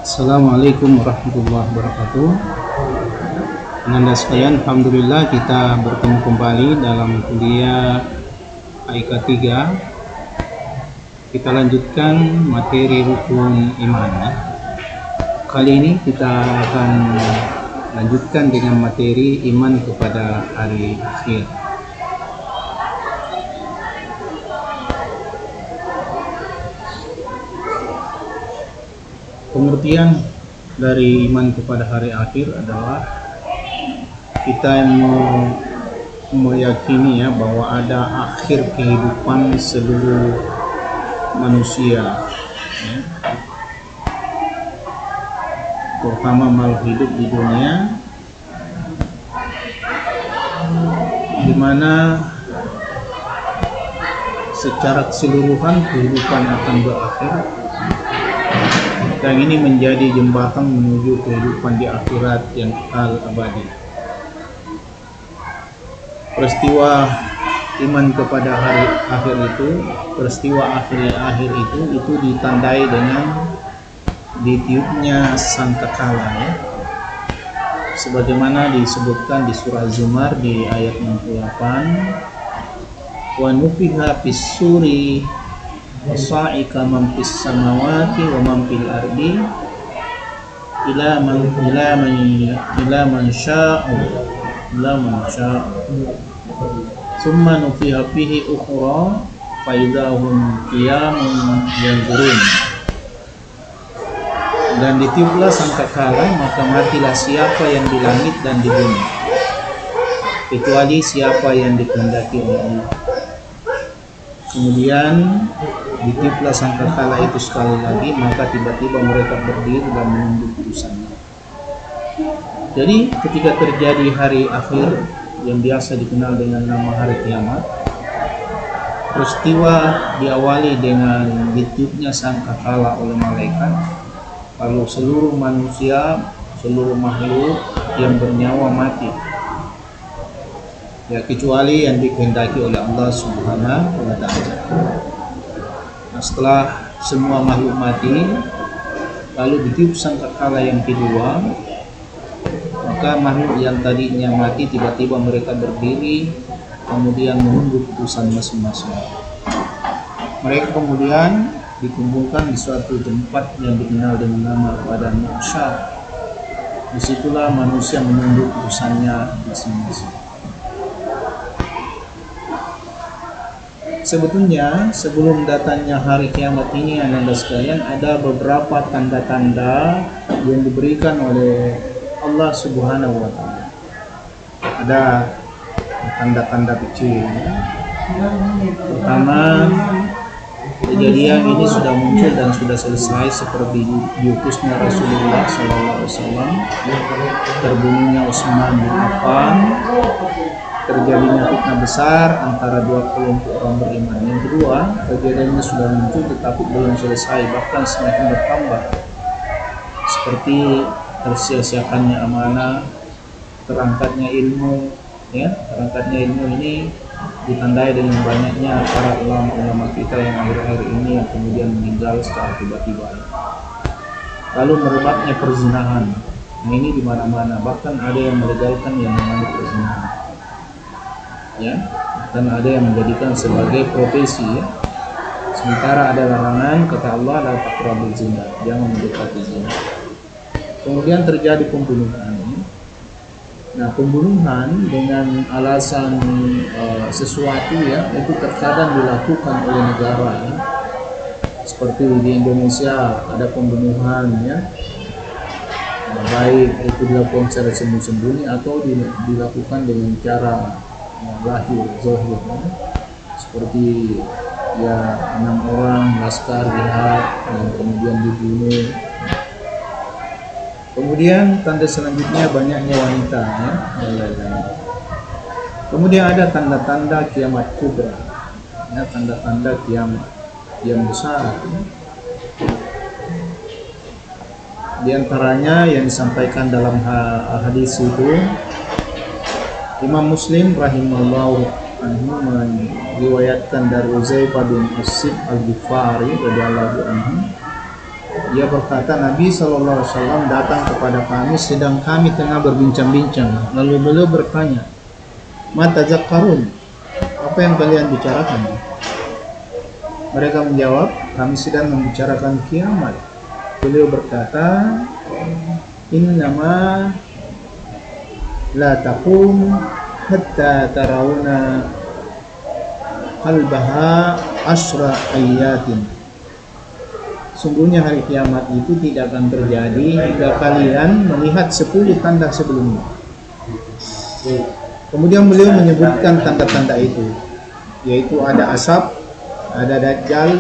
Assalamualaikum warahmatullahi wabarakatuh. Anda sekalian, alhamdulillah kita bertemu kembali dalam kuliah AIK 3. Kita lanjutkan materi rukun iman. Kali ini kita akan lanjutkan dengan materi iman kepada hari akhir. Pengertian dari iman kepada hari akhir adalah kita meyakini bahwa ada akhir kehidupan seluruh manusia, terutama makhluk hidup di dunia, di mana secara keseluruhan kehidupan akan berakhir. Dan ini menjadi jembatan menuju kehidupan di akhirat yang kekal abadi. Peristiwa iman kepada hari akhir itu, peristiwa akhir itu ditandai dengan ditiupnya sangkakala, sebagaimana disebutkan di surah Zumar di ayat 68, wa nufiha fis suri wasa'ika man fis samawati wa man fil ardi ila man sya'u summa nufiha fihi ukhra fa idahum qiyamun yanzurun. Dan ditiuplah sangkakala, maka matilah siapa yang di langit dan di bumi, kecuali siapa yang dikehendaki oleh Allah. Kemudian ditiuplah sangkakala itu sekali lagi, maka tiba-tiba mereka berdiri dan menunggu putusannya. Jadi ketika terjadi hari akhir yang biasa dikenal dengan nama hari kiamat, peristiwa diawali dengan ditiupnya sangkakala oleh malaikat, lalu seluruh manusia, seluruh makhluk yang bernyawa mati, kecuali yang dikehendaki oleh Allah Subhanahu wa Ta'ala. Setelah semua makhluk mati, lalu ditiup sangkakala yang kedua, maka makhluk yang tadinya mati tiba-tiba mereka berdiri, kemudian menunggu putusan masing-masing. Mereka kemudian dikumpulkan di suatu tempat yang dikenal dengan nama Badan Mahsyar. Disitulah manusia menunggu putusannya masing-masing. Sebetulnya sebelum datangnya hari kiamat ini, Anda sekalian, ada beberapa tanda-tanda yang diberikan oleh Allah Subhanahu wa Ta'ala. Ada tanda-tanda kecil. Pertama, kejadian ini sudah muncul dan sudah selesai, seperti diutusnya Rasulullah SAW, terbunuhnya Utsman bin Affan, terjadinya fitnah besar antara dua kelompok orang beriman. Yang kedua, kejadiannya sudah muncul tetapi belum selesai, bahkan semakin bertambah, seperti tersia-siakannya amanah, terangkatnya ilmu. Terangkatnya ilmu ini ditandai dengan banyaknya para ulama-ulama kita yang akhir-akhir ini yang kemudian meninggal secara tiba-tiba. Lalu merebaknya perzinahan. Nah, ini di mana-mana, bahkan ada yang melegalkan yang namanya perzinahan. Dan ada yang menjadikan sebagai profesi. Sementara ada larangan, kata Allah, la taqrabuz zina, jangan mendekati zina. Kemudian terjadi pembunuhan. Nah, pembunuhan dengan alasan sesuatu itu terkadang dilakukan oleh negara. Seperti di Indonesia ada pembunuhan, baik itu dilakukan secara sembunyi-sembunyi atau dilakukan dengan cara lahir, zahir, seperti 6 orang laskar jihad yang kemudian dibunuh. Kemudian tanda selanjutnya banyaknya wanita, Kemudian ada tanda-tanda kiamat kubra, tanda-tanda kiamat yang besar. Di antaranya yang disampaikan dalam hadis itu, Imam Muslim rahimahullah anhu meriwayatkan dari Uzaifah bin Asim al-Ghifari radhiyallahu anhu, ia berkata, Nabi SAW datang kepada kami sedang kami tengah berbincang-bincang. Lalu beliau bertanya, "Ma tazakkarun?" Apa yang kalian bicarakan? Mereka menjawab, kami sedang membicarakan kiamat. Beliau berkata, "Innama la taqum hatta tarawna qalbaha asra ayatin." Sungguhnya hari kiamat itu tidak akan terjadi hingga kalian melihat 10 tanda sebelumnya. Kemudian beliau menyebutkan tanda-tanda itu, yaitu ada asap, ada dajjal,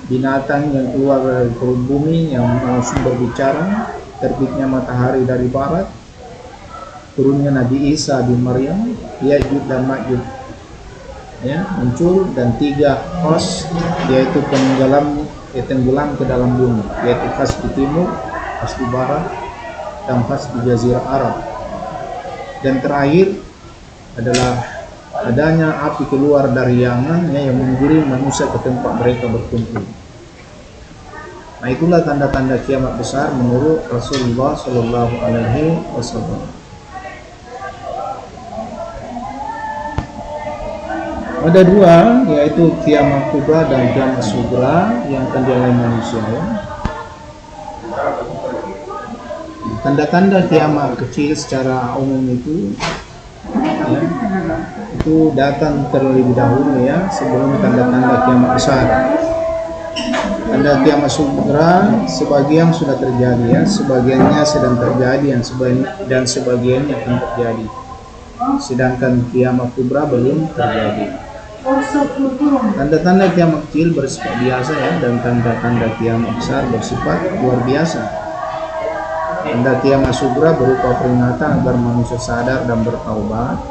binatang yang keluar dari perut bumi yang langsung berbicara, terbitnya matahari dari barat, turunnya Nabi Isa bin Maryam, Ya'juj dan Ma'juj muncul, dan 3 khas, yaitu tenggelam ke dalam bumi, yaitu khas di timur, khas di barat, dan khas di Jazirah Arab. Dan terakhir adalah adanya api keluar dari Yaman yang menggiring manusia ke tempat mereka berkumpul. Nah, itulah tanda-tanda kiamat besar menurut Rasulullah Shallallahu Alaihi Wasallam. Ada 2, yaitu kiamat kubra dan kiamat sugra yang akan dialami manusia. Tanda-tanda kiamat kecil secara umum itu datang terlebih dahulu sebelum tanda-tanda kiamat besar. Tanda kiamat sugra sebagian sudah terjadi, sebagiannya sedang terjadi, dan sebagiannya akan terjadi. Sedangkan kiamat kubra belum terjadi. Tanda-tanda kiamat kecil bersifat biasa dan tanda-tanda kiamat besar bersifat luar biasa. Tanda kiamat sugra berupa peringatan agar manusia sadar dan bertaubat.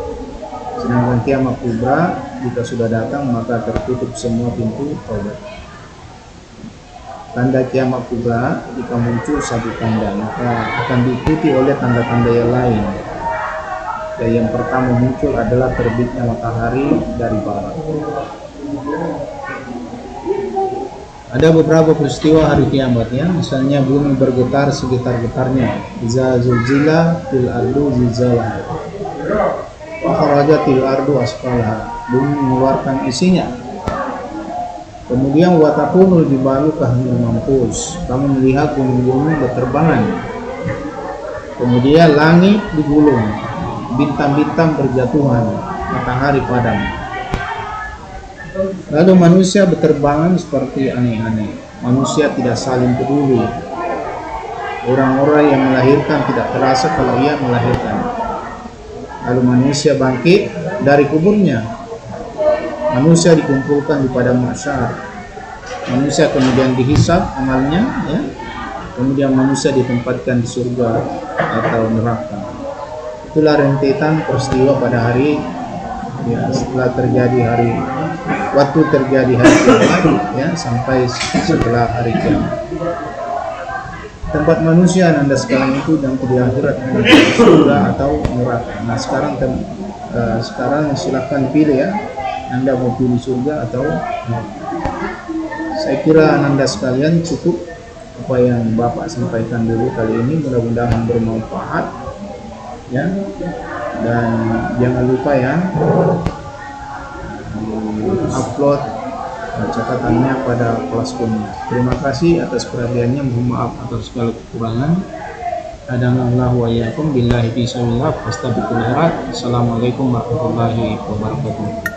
Sedangkan kiamat kubra jika sudah datang maka tertutup semua pintu taubat. Tanda kiamat kubra jika muncul satu tanda maka akan diikuti oleh tanda-tanda yang lain. Yang pertama muncul adalah terbitnya matahari dari barat. Ada beberapa peristiwa hari kiamat misalnya bumi bergetar segetar-getarnya, iza zulzila fil ardu zilzalaha, wa kharajatil ardu asqalaha, bumi mengeluarkan isinya. Kemudian wa takunul jibalu kahmil mampus, kamu melihat gunung-gunung berterbangan. Kemudian langit digulung, bintang-bintang berjatuhan, matahari padam. Lalu manusia berterbangan seperti aneh-aneh. Manusia tidak saling peduli. Orang-orang yang melahirkan tidak terasa kalau ia melahirkan. Lalu manusia bangkit dari kuburnya. Manusia dikumpulkan di padang mahsyar. Manusia kemudian dihisab amalnya, kemudian manusia ditempatkan di surga atau neraka. Itulah rentetan peristiwa pada hari setelah terjadi waktu terjadi hari kiamat sampai setelah hari kiamat. Tempat manusia Anda sekarang itu dan di akhirat surga atau neraka. Nah, sekarang silakan pilih Anda mau pilih surga atau neraka. Saya kira Anda sekalian cukup apa yang Bapak sampaikan dulu kali ini, mudah-mudahan bermanfaat. Dan jangan lupa upload catatannya pada kelas kuliah. Terima kasih atas perhatiannya, mohon maaf atas segala kekurangan. Hadanallahu wa iyyakum billahi fi sabilillah. Assalamualaikum warahmatullahi wabarakatuh.